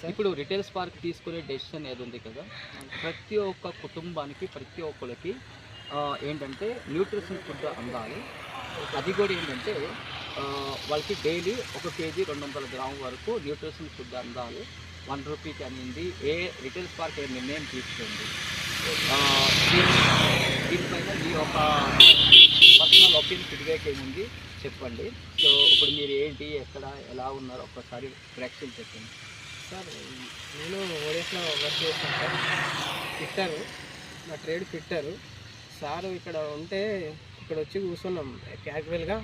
ఇప్పుడు retail spark తీసుకునే decision ఏది ఉంది కదా, ప్రతి ఒక్క కుటుంబానికి ప్రతి ఒక్కరికి ఏంటంటే న్యూట్రిషన్ ఫుడ్ అందాలి. అది కూడా ఏంటంటే వాళ్ళకి డైలీ 1 కేజీ 200 గ్రాముల వరకు న్యూట్రిషన్ ఫుడ్ అందాలి. 1 రూపీకి అనేది ఏ రిటైల్ స్పార్క్ నిర్ణయం తీసుకోండి. దీనిపైన మీ ఒక పర్సనల్ ఒపీనియన్ ఫీడ్బ్యాక్ ఏముంది చెప్పండి. సో ఇప్పుడు మీరు ఏంటి, ఎక్కడ, ఎలా ఉన్నారో ఒక్కసారి ప్రేక్షకులు చెప్పండి. సార్ నేను ఓడియాస్లో వర్క్ చేస్తాను సార్. ఫిట్టరు, నా ట్రేడ్ ఫిట్టరు. సారు ఇక్కడ ఉంటే ఇక్కడ వచ్చి కూర్చున్నాం క్యాజువల్గా.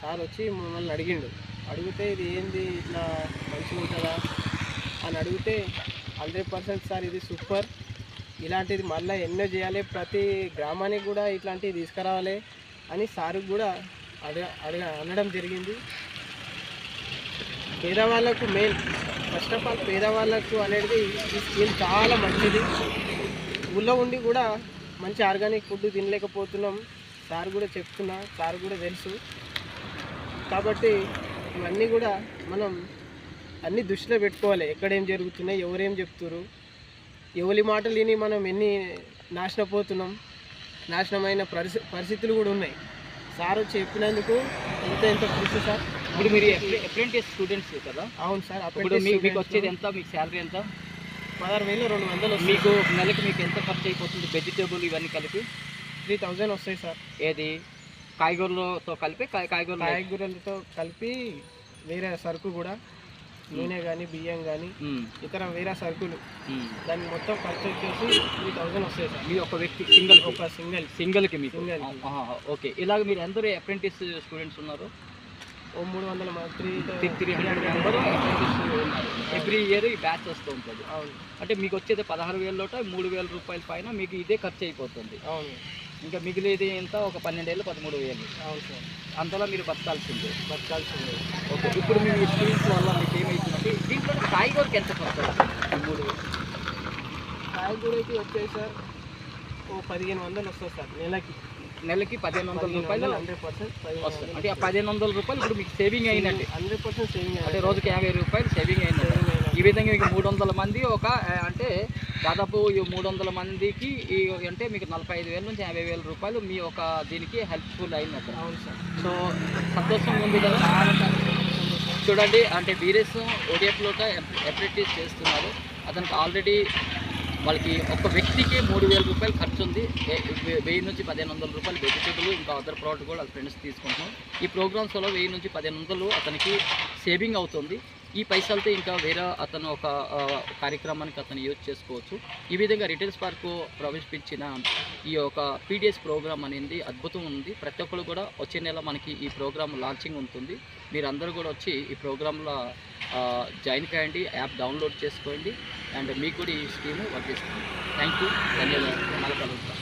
సార్ వచ్చి మమ్మల్ని అడిగితే ఇది ఏంది ఇట్లా మంచిగా ఉంటుందా అని అడిగితే 100% సార్ ఇది సూపర్, ఇలాంటిది మళ్ళీ ఎన్నో చేయాలి, ప్రతి గ్రామానికి కూడా ఇట్లాంటివి తీసుకురావాలి అని సార్కి కూడా అనడం జరిగింది. పేదవాళ్ళకు మెయిన్, ఫస్ట్ ఆఫ్ ఆల్ పేదవాళ్ళకు అనేది ఈ స్కీమ్ చాలా మంచిది. ఊళ్ళో ఉండి కూడా మంచి ఆర్గానిక్ ఫుడ్ తినలేకపోతున్నాం. సార్ కూడా చెప్తున్నా, సార్ కూడా తెలుసు. కాబట్టి ఇవన్నీ కూడా మనం అన్ని దృష్టిలో పెట్టుకోవాలి. ఎక్కడేం జరుగుతున్నాయి, ఎవరేం చెప్తున్నారు, ఎవరి మాటలు విని మనం ఎన్ని నాశనపోతున్నాం, నాశనమైన పరిస్థితులు కూడా ఉన్నాయి. సార్ చెప్పినందుకు ఎంత కృషి సార్. ఇప్పుడు మీరు అప్రెంటిస్ స్టూడెంట్స్ కదా? అవును సార్. ఇప్పుడు మీకు వచ్చేది ఎంత, మీకు శాలరీ ఎంత? 16,200. మీకు నెలకి మీకు ఎంత ఖర్చు అయిపోతుంది? వెజిటేబుల్ ఇవన్నీ కలిపి 3,000 వస్తాయి సార్. ఏది కాయగూరలతో కలిపి? కాయగూరలతో కలిపి వేరే సరుకు కూడా, నూనె కానీ బియ్యం కానీ ఇతర వేరే సరుకులు, దానికి మొత్తం ఖర్చు వచ్చేసి 3,000 వస్తాయి సార్. మీ ఒక వ్యక్తి సింగిల్కి మీకు? ఓకే. ఇలాగ మీరు ఎందరూ అప్రెంటిస్ స్టూడెంట్స్ ఉన్నారు? 300 300 మెంబర్ అప్రెంటిస్ ఉన్నారు. ఎవ్రీ ఇయర్ ఈ బ్యాచ్ వస్తూ ఉంటుంది. అవును. అంటే మీకు వచ్చేది 16,000 3,000 రూపాయల పైన మీకు ఇదే ఖర్చు అయిపోతుంది. అవును. ఇంకా మిగిలిది ఎంత, ఒక 12,000 13,000. అవును సార్. అంతలో మీరు బతకాల్సిందే. ఓకే. ఇప్పుడు మీ ఎక్స్పీరియన్స్ వల్ల మీకు ఏమవుతుందంటే దీంట్లో కాయగూరకి ఎంత ఖర్చు అవుతుంది? 3,000. కాయగూరకి వచ్చాయి సార్ 1,500 వస్తుంది సార్ నెలకి 1,500 రూపాయలు 100% వస్తుంది. అంటే ఆ 1,500 రూపాయలు ఇప్పుడు మీకు సేవింగ్ అయినట్టు. 100% సేవింగ్. అంటే రోజుకి 50 రూపాయలు సేవింగ్ అయినట్టు. ఈ విధంగా మీకు 300 మంది అంటే దాదాపు 300 మందికి అంటే మీకు 45,000 నుంచి 50,000 రూపాయలు మీ ఒక దీనికి హెల్ప్ఫుల్ అయినట్టు. అవును సార్. సో సంతోషంగా ఉంది కదా. చూడండి, అంటే వీరేష్ ఓడిఎఫ్లో అప్రెంటిస్ చేస్తున్నారు. అతనికి ఆల్రెడీ వాళ్ళకి ఒక వ్యక్తికి 3,000 రూపాయలు ఖర్చు ఉంది. 1000 నుంచి 1,500 రూపాయలు వెజిటేబుల్ ఇంకా అదర్ ప్రోడక్ట్ కూడా వాళ్ళ ఫ్రెండ్స్ తీసుకుంటున్నాం. ఈ ప్రోగ్రామ్స్లో 1000 నుంచి 1,500 అతనికి సేవింగ్ అవుతుంది. ఈ పైసలతో ఇంకా వేరే అతను ఒక కార్యక్రమానికి అతను యూజ్ చేసుకోవచ్చు. ఈ విధంగా రిటైల్ స్పార్క్ ప్రవేశించిన ఈ యొక్క పీడిఎస్ ప్రోగ్రామ్ అనేది అద్భుతం ఉంది. ప్రతి ఒక్కరు కూడా వచ్చే నెల మనకి ఈ ప్రోగ్రామ్ లాంచింగ్ ఉంటుంది. మీరందరూ కూడా వచ్చి ఈ ప్రోగ్రాంలో జాయిన్ కాయండి, యాప్ డౌన్లోడ్ చేసుకోండి, అండ్ మీకు కూడా ఈ స్కీము వర్తిస్తుంది. థ్యాంక్ యూ, ధన్యవాదాలు. మళ్ళీ కలుగుతాం.